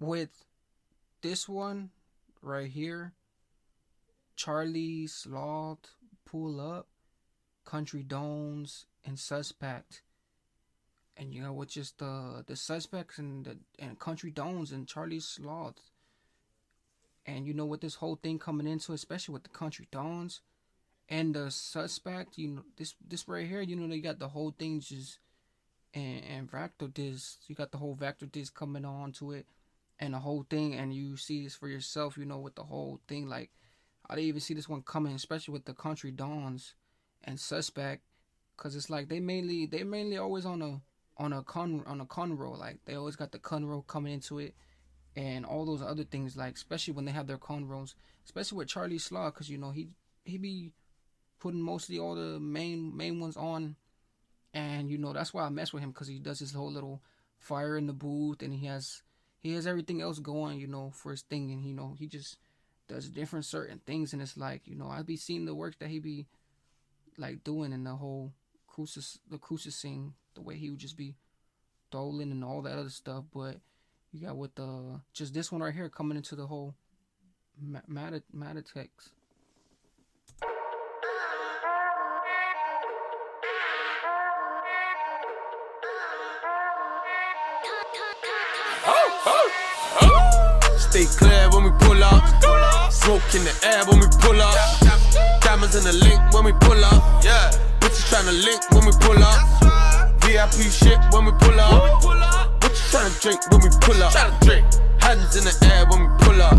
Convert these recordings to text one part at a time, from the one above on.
with this one right here, Charlie, Sloth, Pull Up, Country Dones, and Suspect. And you know, with just the Suspects and Country Dones and Charlie Sloth. And you know, with this whole thing coming into, especially with the Country Dones and the Suspect, you know, this right here, you know, they got the whole thing just and Vector disc. You got the whole Vector disc coming on to it, and the whole thing, and you see this for yourself, you know, with the whole thing. Like, I didn't even see this one coming, especially with the Country Dons and Suspect, cause it's like they mainly always on a conroll. Like, they always got the conroll coming into it, and all those other things. Like, especially when they have their conrolls, especially with Charlie Sloth, cause you know he be putting mostly all the main ones on. And you know, that's why I mess with him, because he does his whole little fire in the booth, and he has everything else going, you know, for his thing. And you know, he just does different certain things, and it's like, you know, I be seeing the work that he be like doing in the whole crucis scene, the way he would just be doling and all that other stuff. But you got with the just this one right here coming into the whole Matatex. Stay clear when we pull up. Smoke in the air when we pull up. Diamonds in the link when we pull up. Yeah, bitches tryna link when we pull up. VIP shit when we pull up. What you tryna drink when we pull up? Hands in the air when we pull up.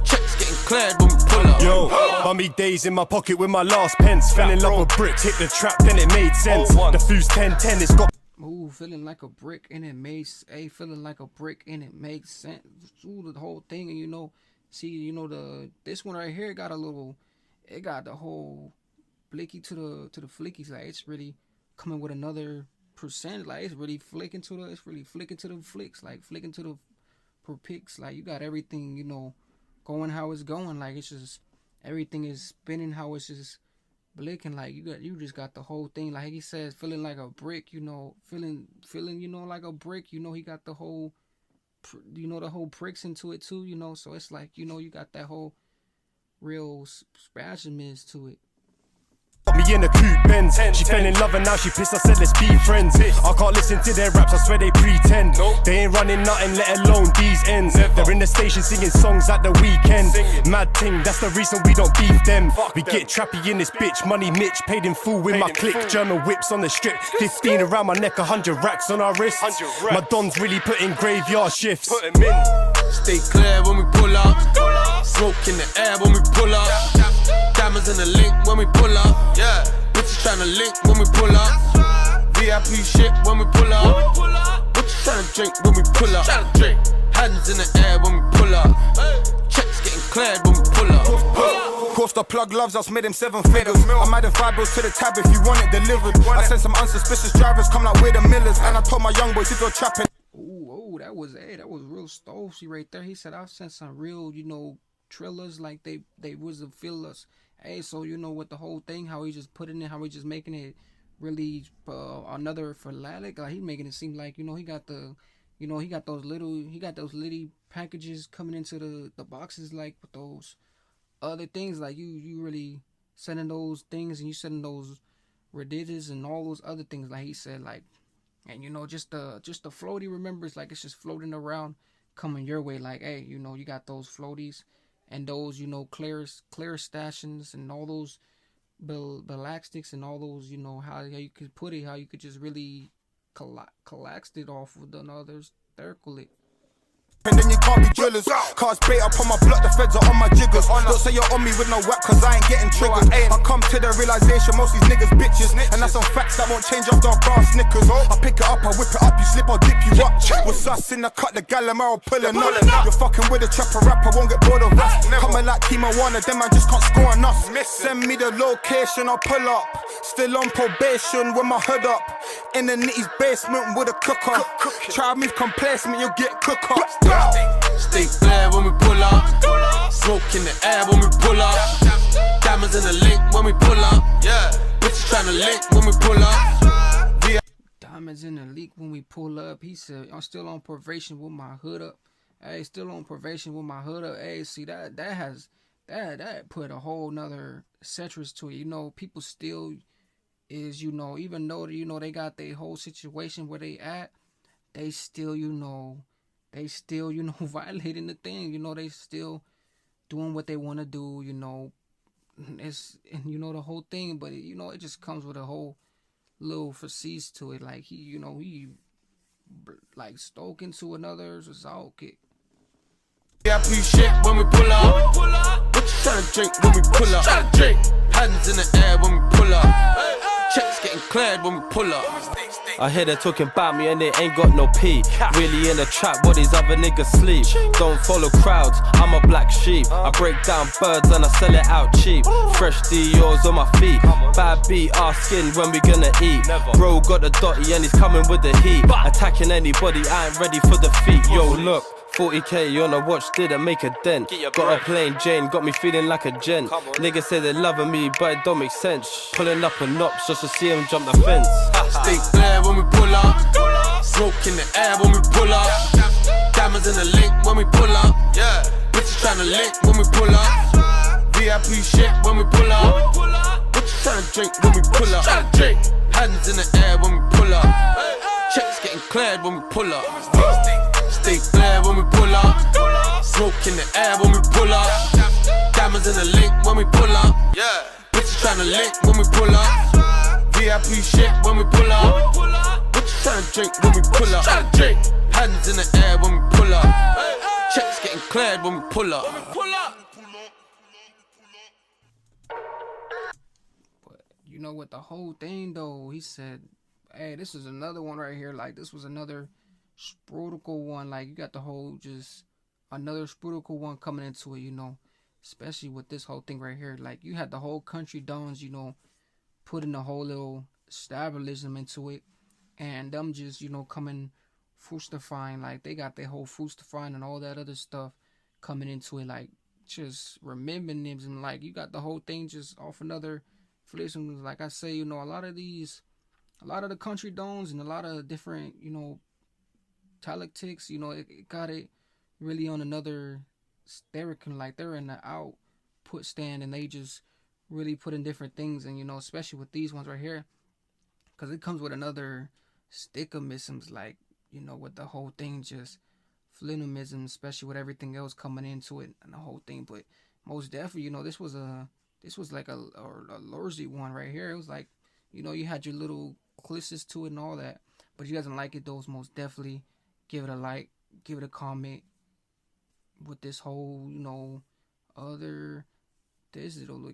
Checks getting cleared when we pull up. Yo, bummy days in my pocket with my last pence. Fell in love with bricks, hit the trap, then it made sense. The food's 10-10, it's got. Ooh, feeling like a brick and it makes feeling like a brick and it makes sense. Ooh, the whole thing. And you know, see, you know, this one right here got the whole blicky to the flickies. Like, it's really coming with another percent. Like, it's really flicking to the flicks, like flicking to the per picks. Like, you got everything, you know, going how it's going. Like, it's just everything is spinning how it's just blinking. Like, you just got the whole thing. Like he says, feeling like a brick, you know, feeling, you know, like a brick. You know, he got the whole, you know, the whole pricks into it too, you know. So it's like, you know, you got that whole real spasminess to it. Got me in the coupe Benz. She fell in love and now she pissed. I said let's be friends. I can't listen to their raps, I swear they pretend. They ain't running nothing, let alone these ends. They're in the station singing songs at the weekend. Mad ting, that's the reason we don't beef them. We get trappy in this bitch, money Mitch, paid in full with my clique. German whips on the strip, 15 around my neck, 100 racks on our wrists. My dons really put in graveyard shifts. Stay clear when we pull up. Smoke in the air when we pull up. Diamonds in the link when we pull up. Yeah, bitches tryna link when we pull up. VIP shit when we pull up. What you tryna drink when we pull up? Hands in the air when we pull up. Checks getting cleared when we pull up. Course the plug loves us, made him 7 figures. I'm adding 5 bills to the tab if you want it delivered. I sent some unsuspicious drivers, come like we're the Millers. And I told my young boys if you're trapping. Ooh, that was real Stolzy right there. He said I've sent some real, you know, trillers, like they was a feel us. Hey, so you know, with the whole thing, how he just putting it, how he just making it really another philatic. Like, he making it seem like, you know, he got those little packages coming into the boxes, like with those other things. Like, you really sending those things, and you sending those rediges and all those other things, like he said. Like, and you know, just the floaty remembers, like, it's just floating around coming your way. Like, hey, you know, you got those floaties and those, you know, clear stations and all those Belastics and all those, you know, how you could put it, how you could just really collapse it off with another circle it. And then you can't be drillers. Cars bait up on my block, the feds are on my jiggers. Don't say you're on me with no whack, cause I ain't getting triggered. I come to the realization most these niggas bitches. And that's some facts that won't change after a bar Snickers. I pick it up, I whip it up, you slip, I'll dip you up. With us in the cut, the Gallimaro pulling up. You're fucking with a trapper rapper, won't get bored of us. Coming like Kimo Warner, them man just can't score on us. Send me the location, I'll pull up. Still on probation with my hood up. In the nitty's basement with a cooker. Try me complacent, you'll get cooker. Stay clear when we pull up. Smoke in the air when we pull up. Diamonds in the link when we pull up. Yeah, bitches tryna link when we pull up. Diamonds in the leak when we pull up. He said, I'm still on probation with my hood up. Hey, still on probation with my hood up. Hey, see that put a whole nother citrus to it. You know, people still is, you know, even though, you know, they got their whole situation where they at, they still, you know, violating the thing. You know, they still doing what they want to do. You know, it's, and you know the whole thing, but you know, it just comes with a whole little facade to it. Like he like stoking to another result kick. VIP shit when we pull up. What you tryna drink when we pull up? Hands in the air when we pull up. Checks getting cleared when we pull up. I hear they're talking about me and they ain't got no pee. Really in the trap while these other niggas sleep. Don't follow crowds, I'm a black sheep. I break down birds and I sell it out cheap. Fresh Dior's on my feet. Bad beat, our skin when we gonna eat. Bro got the dotty and he's coming with the heat. Attacking anybody, I ain't ready for defeat. Yo, look. 40k on a watch didn't make a dent. Got a plain Jane, got me feeling like a gent. Niggas say they loving me, but it don't make sense. Pulling up a knops just to see him jump the fence. Stay clear when we pull up. Smoke in the air when we pull up. Diamonds in the link when we pull up. Yeah, bitches tryna link when we pull up. VIP shit when we pull up. What you tryna drink when we pull up? Hands in the air when we pull up. Checks getting cleared when we pull up. Stay clear when we pull up. Smoke in the air when we pull up. Diamonds in the link when we pull up. Yeah, bitches tryna link when we pull up. VIP shit when we pull up. What you tryna drink when we pull up? Hands in the air when we pull up. Checks getting cleared when we pull up. But you know what, the whole thing though, he said, hey, this is another one right here. Like, this was another sprutical one. Like, you got the whole, just another sprutical one coming into it, you know, especially with this whole thing right here. Like, you had the whole country dons, you know, putting the whole little stabberlism into it, and them just, you know, coming fructifying. Like, they got their whole fructifying and all that other stuff coming into it, like, just remembering them. And like, you got the whole thing just off another flism. Like I say, you know, a lot of the country dons and a lot of different, you know, tactics, you know, it got it really on another sterican. Like, they're in the output stand and they just really put in different things. And you know, especially with these ones right here, because it comes with another stickemisms, like, you know, with the whole thing just flinumism, especially with everything else coming into it and the whole thing. But most definitely, you know, this was like a Lurzy one right here. It was like, you know, you had your little clisses to it and all that. But if you guys don't like it, those most definitely give it a like, give it a comment. With this whole, you know, other digital